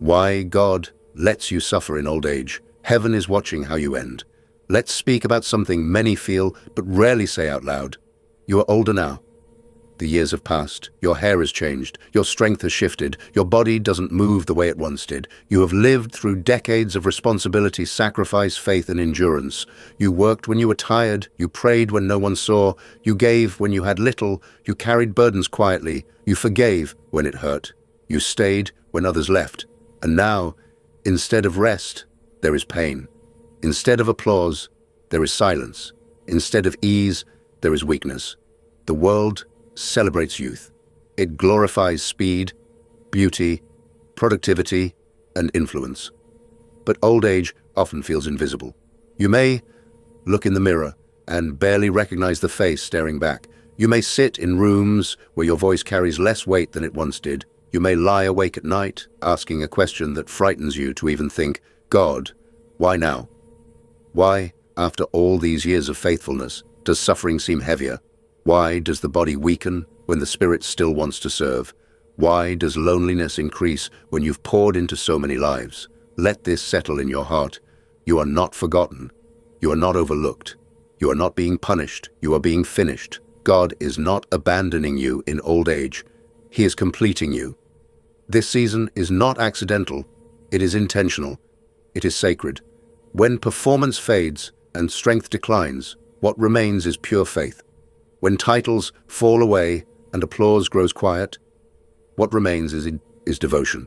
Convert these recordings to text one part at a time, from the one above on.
Why God lets you suffer in old age. Heaven is watching how you end. Let's speak about something many feel but rarely say out loud. You are older now. The years have passed. Your hair has changed. Your strength has shifted. Your body doesn't move the way it once did. You have lived through decades of responsibility, sacrifice, faith, and endurance. You worked when you were tired. You prayed when no one saw. You gave when you had little. You carried burdens quietly. You forgave when it hurt. You stayed when others left. And now, instead of rest, there is pain. Instead of applause, there is silence. Instead of ease, there is weakness. The world celebrates youth. It glorifies speed, beauty, productivity, and influence. But old age often feels invisible. You may look in the mirror and barely recognize the face staring back. You may sit in rooms where your voice carries less weight than it once did. You may lie awake at night, asking a question that frightens you to even think, God, why now? Why, after all these years of faithfulness, does suffering seem heavier? Why does the body weaken when the spirit still wants to serve? Why does loneliness increase when you've poured into so many lives? Let this settle in your heart. You are not forgotten. You are not overlooked. You are not being punished. You are being finished. God is not abandoning you in old age. He is completing you. This season is not accidental. It is intentional. It is sacred. When performance fades and strength declines, what remains is pure faith. When titles fall away and applause grows quiet, what remains is devotion.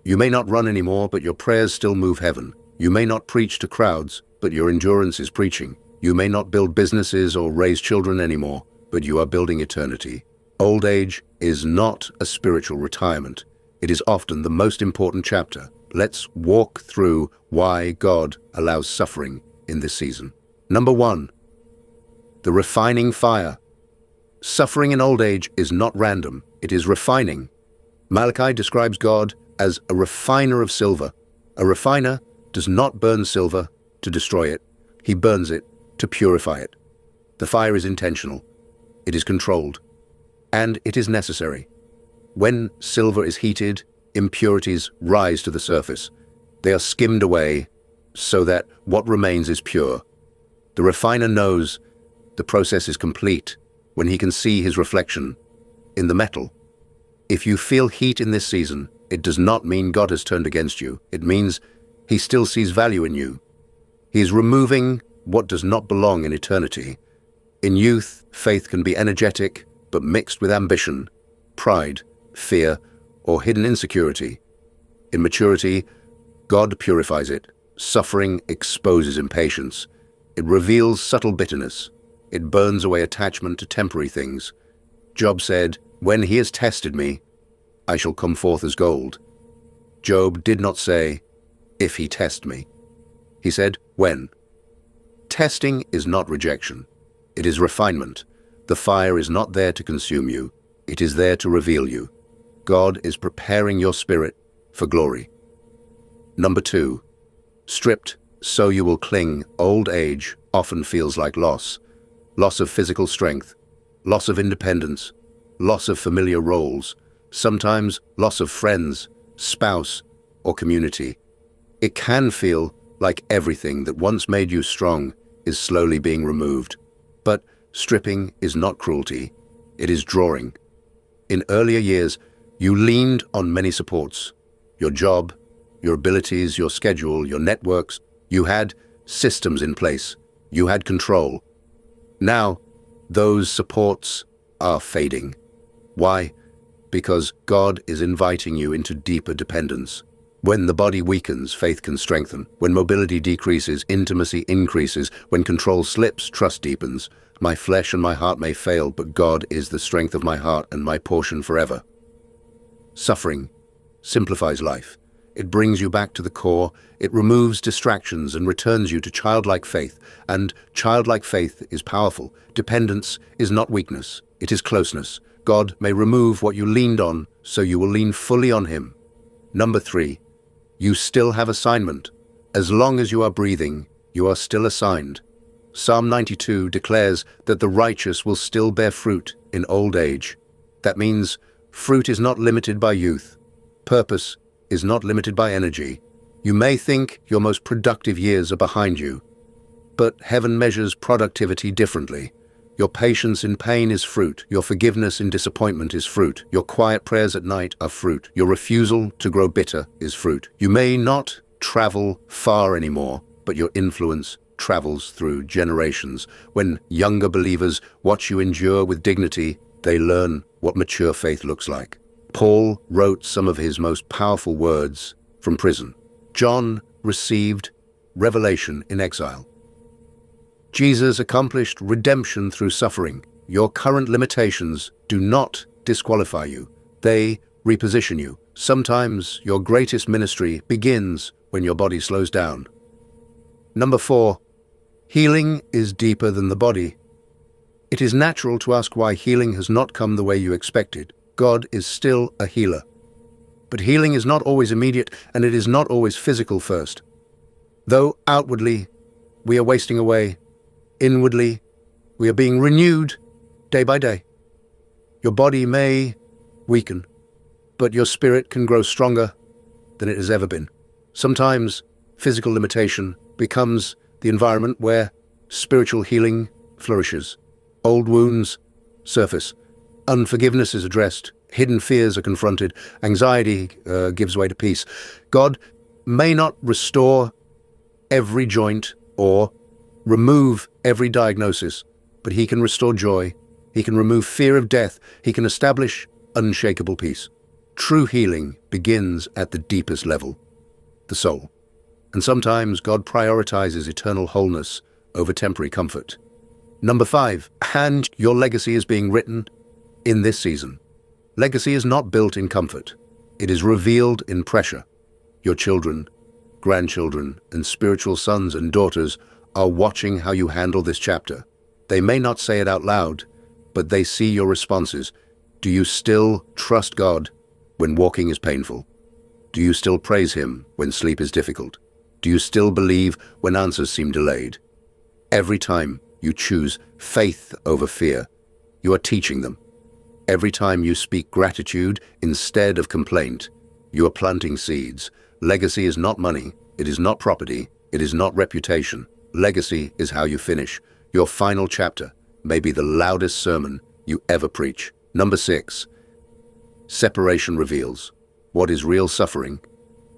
You may not run anymore, but your prayers still move heaven. You may not preach to crowds, but your endurance is preaching. You may not build businesses or raise children anymore, but you are building eternity. Old age is not a spiritual retirement. It is often the most important chapter. Let's walk through why God allows suffering in this season. Number 1, the refining fire. Suffering in old age is not random, it is refining. Malachi describes God as a refiner of silver. A refiner does not burn silver to destroy it. He burns it to purify it. The fire is intentional. It is controlled. And it is necessary. When silver is heated, impurities rise to the surface. They are skimmed away so that what remains is pure. The refiner knows the process is complete when he can see his reflection in the metal. If you feel heat in this season, it does not mean God has turned against you. It means he still sees value in you. He is removing what does not belong in eternity. In youth, faith can be energetic, but mixed with ambition, pride, fear, or hidden insecurity. In maturity, God purifies it. Suffering exposes impatience. It reveals subtle bitterness. It burns away attachment to temporary things. Job said, "When he has tested me, I shall come forth as gold." Job did not say, "If he test me." He said, "When." Testing is not rejection. It is refinement. The fire is not there to consume you. It is there to reveal you. God is preparing your spirit for glory. Number 2, stripped so you will cling. Old age often feels like loss. Loss of physical strength, loss of independence, loss of familiar roles, sometimes loss of friends, spouse, or community. It can feel like everything that once made you strong is slowly being removed. But stripping is not cruelty, it is drawing. In earlier years, you leaned on many supports. Your job, your abilities, your schedule, your networks. You had systems in place. You had control. Now, those supports are fading. Why? Because God is inviting you into deeper dependence. When the body weakens, faith can strengthen. When mobility decreases, intimacy increases. When control slips, trust deepens. My flesh and my heart may fail, but God is the strength of my heart and my portion forever. Suffering simplifies life. It brings you back to the core. It removes distractions and returns you to childlike faith. And childlike faith is powerful. Dependence is not weakness. It is closeness. God may remove what you leaned on, so you will lean fully on him. Number 3, you still have assignment. As long as you are breathing, you are still assigned. Psalm 92 declares that the righteous will still bear fruit in old age. That means fruit is not limited by youth. Purpose is not limited by energy. You may think your most productive years are behind you, but heaven measures productivity differently. Your patience in pain is fruit. Your forgiveness in disappointment is fruit. Your quiet prayers at night are fruit. Your refusal to grow bitter is fruit. You may not travel far anymore, but your influence travels through generations. When younger believers watch you endure with dignity, they learn what mature faith looks like. Paul wrote some of his most powerful words from prison. John received revelation in exile. Jesus accomplished redemption through suffering. Your current limitations do not disqualify you. They reposition you. Sometimes your greatest ministry begins when your body slows down. Number 4, healing is deeper than the body. It is natural to ask why healing has not come the way you expected. God is still a healer. But healing is not always immediate, and it is not always physical first. Though outwardly we are wasting away, inwardly we are being renewed day by day. Your body may weaken, but your spirit can grow stronger than it has ever been. Sometimes physical limitation becomes the environment where spiritual healing flourishes. Old wounds surface, unforgiveness is addressed, hidden fears are confronted, anxiety gives way to peace. God may not restore every joint or remove every diagnosis, but he can restore joy, he can remove fear of death, he can establish unshakable peace. True healing begins at the deepest level, the soul. And sometimes God prioritizes eternal wholeness over temporary comfort. Number 5, and your legacy is being written in this season. Legacy is not built in comfort. It is revealed in pressure. Your children, grandchildren, and spiritual sons and daughters are watching how you handle this chapter. They may not say it out loud, but they see your responses. Do you still trust God when walking is painful? Do you still praise Him when sleep is difficult? Do you still believe when answers seem delayed? Every time you choose faith over fear, you are teaching them. Every time you speak gratitude instead of complaint, you are planting seeds. Legacy is not money, it is not property, it is not reputation. Legacy is how you finish. Your final chapter may be the loudest sermon you ever preach. Number 6, separation reveals. What is real suffering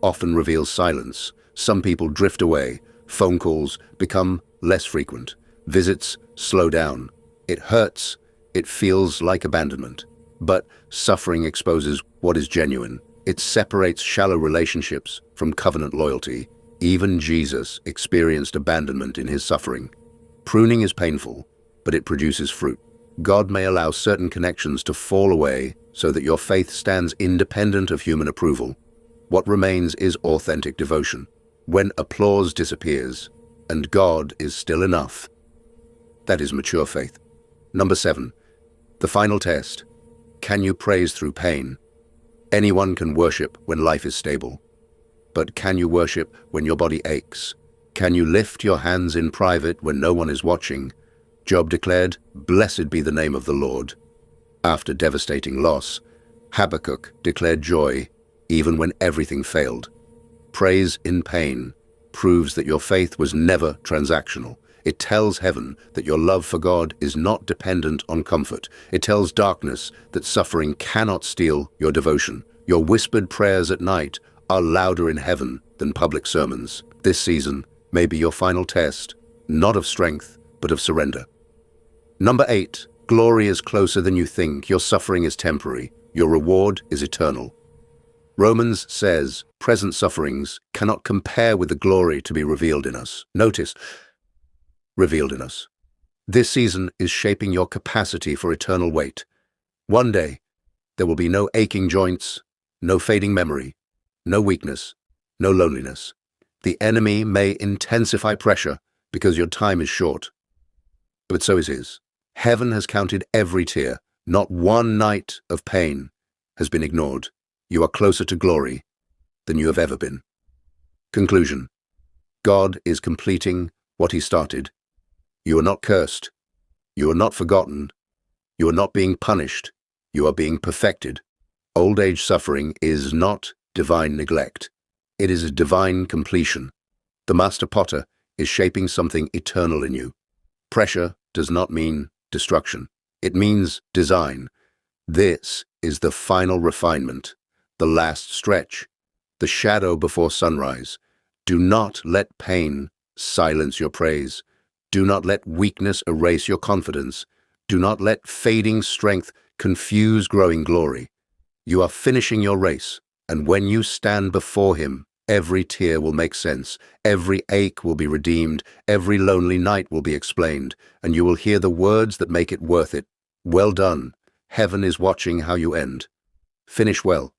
often reveals silence. Some people drift away. Phone calls become less frequent. Visits slow down. It hurts. It feels like abandonment. But suffering exposes what is genuine. It separates shallow relationships from covenant loyalty. Even Jesus experienced abandonment in his suffering. Pruning is painful, but it produces fruit. God may allow certain connections to fall away so that your faith stands independent of human approval. What remains is authentic devotion. When applause disappears and God is still enough, that is mature faith. Number 7, the final test. Can you praise through pain? Anyone can worship when life is stable. But can you worship when your body aches? Can you lift your hands in private when no one is watching? Job declared, "Blessed be the name of the Lord." After devastating loss, Habakkuk declared joy even when everything failed. Praise in pain proves that your faith was never transactional. It tells heaven that your love for God is not dependent on comfort. It tells darkness that suffering cannot steal your devotion. Your whispered prayers at night are louder in heaven than public sermons. This season may be your final test, not of strength, but of surrender. Number 8, glory is closer than you think. Your suffering is temporary. Your reward is eternal. Romans says, present sufferings cannot compare with the glory to be revealed in us. Notice, revealed in us. This season is shaping your capacity for eternal weight. One day, there will be no aching joints, no fading memory, no weakness, no loneliness. The enemy may intensify pressure because your time is short, but so is his. Heaven has counted every tear. Not one night of pain has been ignored. You are closer to glory than you have ever been. Conclusion. God is completing what He started. You are not cursed. You are not forgotten. You are not being punished. You are being perfected. Old age suffering is not divine neglect. It is a divine completion. The master potter is shaping something eternal in you. Pressure does not mean destruction. It means design. This is the final refinement, the last stretch, the shadow before sunrise. Do not let pain silence your praise. Do not let weakness erase your confidence. Do not let fading strength confuse growing glory. You are finishing your race, and when you stand before him, every tear will make sense, every ache will be redeemed, every lonely night will be explained, and you will hear the words that make it worth it. Well done. Heaven is watching how you end. Finish well.